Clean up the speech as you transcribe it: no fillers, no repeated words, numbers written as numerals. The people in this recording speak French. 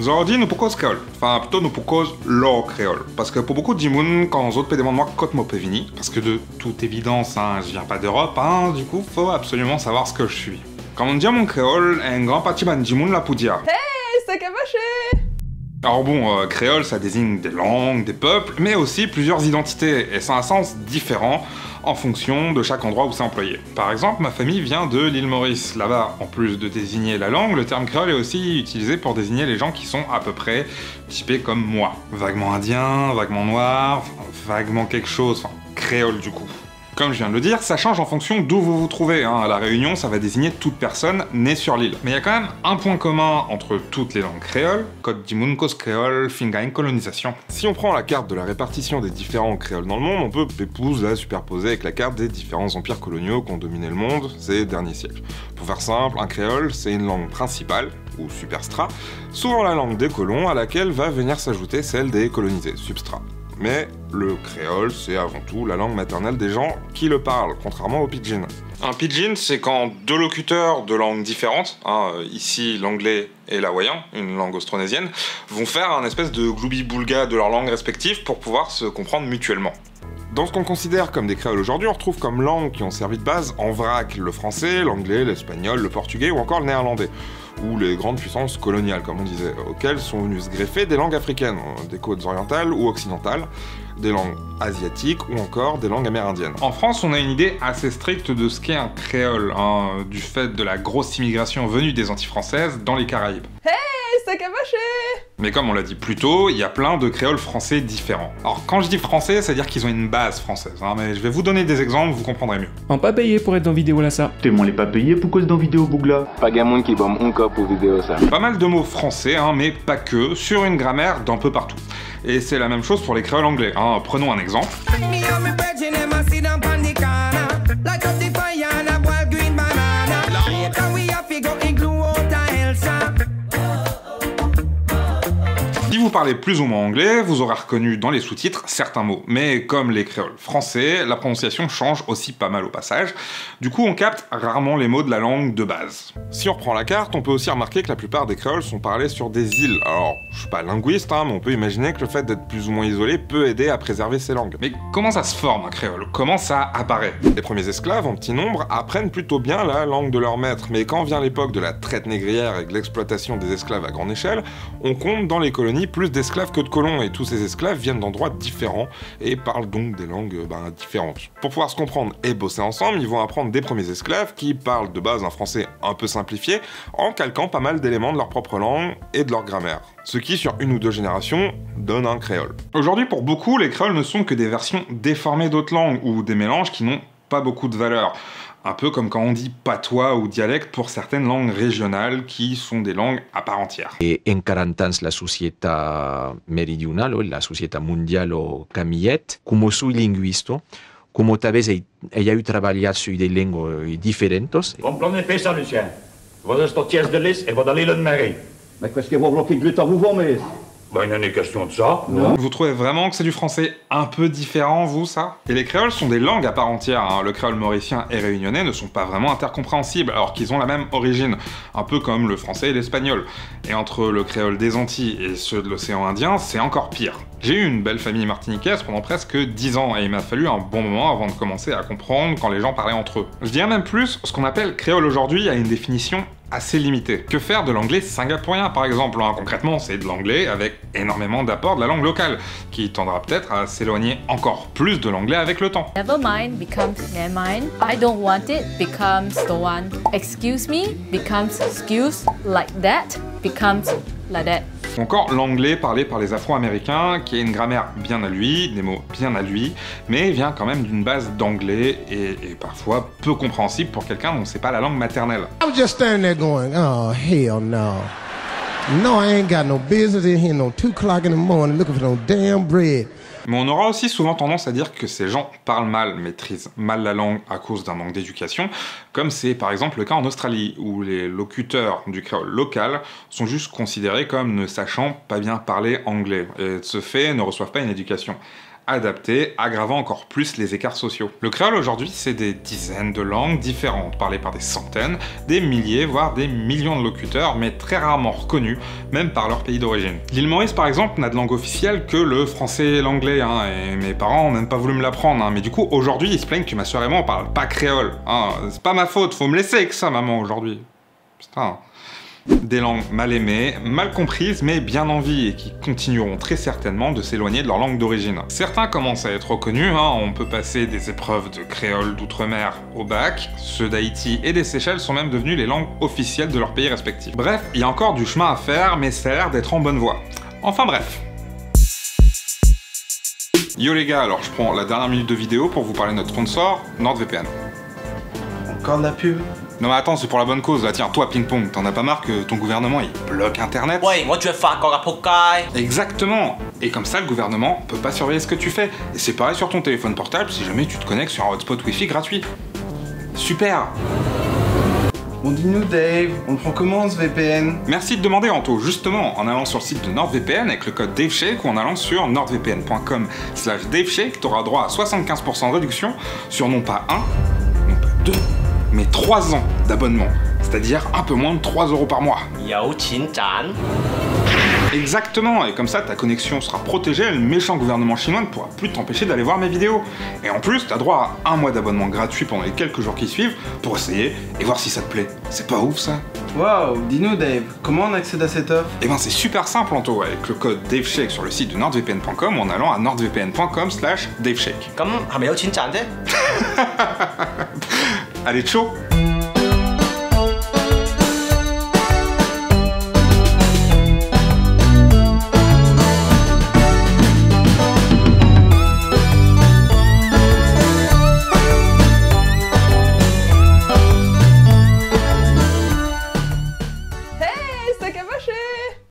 Aujourd'hui, nous pourcos créole. Enfin, plutôt nous pourcos l'or créole. Parce que pour beaucoup de Jimoun, quand on autres demandent moi côte mo pévini, parce que de toute évidence, hein, je viens pas d'Europe, hein, du coup, faut absolument savoir ce que je suis. Quand on dit mon créole, un grand parti ban Jimoun la poudia. Hey, c'est caboché! Alors bon, créole, ça désigne des langues, des peuples, mais aussi plusieurs identités, et ça a un sens différent en fonction de chaque endroit où c'est employé. Par exemple, ma famille vient de l'île Maurice. Là-bas, en plus de désigner la langue, le terme créole est aussi utilisé pour désigner les gens qui sont à peu près typés comme moi. Vaguement indien, vaguement noir, vaguement quelque chose, enfin, créole du coup. Comme je viens de le dire, ça change en fonction d'où vous vous trouvez. Hein. À La Réunion, ça va désigner toute personne née sur l'île. Mais il y a quand même un point commun entre toutes les langues créoles, Côte d'Imuncos créole, Fingain colonisation. Si on prend la carte de la répartition des différents créoles dans le monde, on peut épouse la superposer avec la carte des différents empires coloniaux qui ont dominé le monde ces derniers siècles. Pour faire simple, un créole, c'est une langue principale, ou superstra, souvent la langue des colons à laquelle va venir s'ajouter celle des colonisés, substrat. Mais le créole, c'est avant tout la langue maternelle des gens qui le parlent, contrairement au pidgin. Un pidgin, c'est quand deux locuteurs de langues différentes, hein, ici l'anglais et l'hawaïen, une langue austronésienne, vont faire un espèce de gloubi-boulga de leurs langues respectives pour pouvoir se comprendre mutuellement. Dans ce qu'on considère comme des créoles aujourd'hui, on retrouve comme langues qui ont servi de base en vrac le français, l'anglais, l'espagnol, le portugais ou encore le néerlandais, ou les grandes puissances coloniales, comme on disait, auxquelles sont venues se greffer des langues africaines, des côtes orientales ou occidentales, des langues asiatiques ou encore des langues amérindiennes. En France, on a une idée assez stricte de ce qu'est un créole, hein, du fait de la grosse immigration venue des Antilles françaises dans les Caraïbes. Hey, c'est caboché! Mais comme on l'a dit plus tôt, il y a plein de créoles français différents. Alors quand je dis français, c'est-à-dire qu'ils ont une base française, hein, mais je vais vous donner des exemples, vous comprendrez mieux. On pas payé pour être dans vidéo là ça. T'es les pas payé pour cause dans vidéo bougla. Pas gamin qui bombe un cas pour vidéo ça. Pas mal de mots français, hein, mais pas que, sur une grammaire d'un peu partout. Et c'est la même chose pour les créoles anglais. Hein. Prenons un exemple. Si vous parlez plus ou moins anglais, vous aurez reconnu dans les sous-titres certains mots. Mais comme les créoles français, la prononciation change aussi pas mal au passage. Du coup, on capte rarement les mots de la langue de base. Si on reprend la carte, on peut aussi remarquer que la plupart des créoles sont parlés sur des îles. Alors, je suis pas linguiste, hein, mais on peut imaginer que le fait d'être plus ou moins isolé peut aider à préserver ces langues. Mais comment ça se forme un créole? Comment ça apparaît? Les premiers esclaves, en petit nombre, apprennent plutôt bien la langue de leur maître. Mais quand vient l'époque de la traite négrière et de l'exploitation des esclaves à grande échelle, on compte dans les colonies plus d'esclaves que de colons, et tous ces esclaves viennent d'endroits différents et parlent donc des langues différentes. Pour pouvoir se comprendre et bosser ensemble, ils vont apprendre des premiers esclaves qui parlent de base un français un peu simplifié, en calquant pas mal d'éléments de leur propre langue et de leur grammaire. Ce qui, sur une ou deux générations, donne un créole. Aujourd'hui, pour beaucoup, les créoles ne sont que des versions déformées d'autres langues, ou des mélanges qui n'ont pas beaucoup de valeur. Un peu comme quand on dit patois ou dialecte pour certaines langues régionales qui sont des langues à part entière. Et en 40 ans, la société méridionale, la société mondiale camillette, comme suis linguiste, comme talvez ella eu trabalhado sur des langues différentes. Comprenez pas ça, Lucien. Vous êtes sorti de liste et vous allez le marrer. Mais qu'est-ce que vous bloquez de lutte à vous mais? Ben, il n'y en est question de ça. Non. Vous trouvez vraiment que c'est du français un peu différent, vous, ça? Et les créoles sont des langues à part entière, hein. Le créole mauricien et réunionnais ne sont pas vraiment intercompréhensibles, alors qu'ils ont la même origine, un peu comme le français et l'espagnol. Et entre le créole des Antilles et ceux de l'océan Indien, c'est encore pire. J'ai eu une belle famille martiniquaise pendant presque 10 ans, et il m'a fallu un bon moment avant de commencer à comprendre quand les gens parlaient entre eux. Je dirais même plus, ce qu'on appelle créole aujourd'hui a une définition assez limité. Que faire de l'anglais singapourien par exemple, hein? Concrètement, c'est de l'anglais avec énormément d'apports de la langue locale, qui tendra peut-être à s'éloigner encore plus de l'anglais avec le temps. Never mind becomes never mind. I don't want it becomes don't want. Excuse me becomes excuse. Like that becomes like that. Ou encore l'anglais parlé par les Afro-Américains, qui a une grammaire bien à lui, des mots bien à lui, mais vient quand même d'une base d'anglais et parfois peu compréhensible pour quelqu'un dont c'est pas la langue maternelle. I was just standing there going, oh hell no. No, I ain't got no business in here no 2 o'clock in the morning looking for no damn bread. Mais on aura aussi souvent tendance à dire que ces gens parlent mal, maîtrisent mal la langue à cause d'un manque d'éducation, comme c'est par exemple le cas en Australie, où les locuteurs du créole local sont juste considérés comme ne sachant pas bien parler anglais, et de ce fait ne reçoivent pas une éducation adapté, aggravant encore plus les écarts sociaux. Le créole aujourd'hui, c'est des dizaines de langues différentes, parlées par des centaines, des milliers, voire des millions de locuteurs, mais très rarement reconnus, même par leur pays d'origine. L'île Maurice, par exemple, n'a de langue officielle que le français et l'anglais, hein, et mes parents ont même pas voulu me l'apprendre, hein, mais du coup, aujourd'hui, ils se plaignent que ma soeur et moi, on parle pas créole. Hein. C'est pas ma faute, faut me laisser avec ça, maman, aujourd'hui. Putain. Des langues mal aimées, mal comprises, mais bien en vie et qui continueront très certainement de s'éloigner de leur langue d'origine. Certains commencent à être reconnus, hein, on peut passer des épreuves de créole d'outre-mer au bac, ceux d'Haïti et des Seychelles sont même devenus les langues officielles de leur pays respectifs. Bref, il y a encore du chemin à faire, mais ça a l'air d'être en bonne voie. Enfin bref. Yo les gars, alors je prends la dernière minute de vidéo pour vous parler de notre sponsor, NordVPN. Encore de la pub? Non mais attends, c'est pour la bonne cause, là tiens, toi Ping Pong, t'en as pas marre que ton gouvernement il bloque internet? Ouais, moi tu veux faire encore un pokai. Exactement. Et comme ça le gouvernement peut pas surveiller ce que tu fais. Et c'est pareil sur ton téléphone portable si jamais tu te connectes sur un hotspot wifi gratuit. Super. Bon dis-nous Dave, on prend comment ce VPN? Merci de demander Anto, justement en allant sur le site de NordVPN avec le code DaveShake ou en allant sur nordvpn.com/DaveShake, t'auras droit à 75% de réduction sur non pas 1, non pas 2, mais 3 ans d'abonnement, c'est-à-dire un peu moins de 3 € par mois. Yo Chin-chan. Exactement, et comme ça ta connexion sera protégée et le méchant gouvernement chinois ne pourra plus t'empêcher d'aller voir mes vidéos. Et en plus, t'as droit à un mois d'abonnement gratuit pendant les quelques jours qui suivent pour essayer et voir si ça te plaît. C'est pas ouf ça? Waouh, dis-nous Dave, comment on accède à cette offre? Eh ben c'est super simple Anto, avec le code DaveShake sur le site de nordvpn.com ou en allant à nordvpn.com/DaveShake. Comme, 係咪有錢賺啫? Allez, ciao!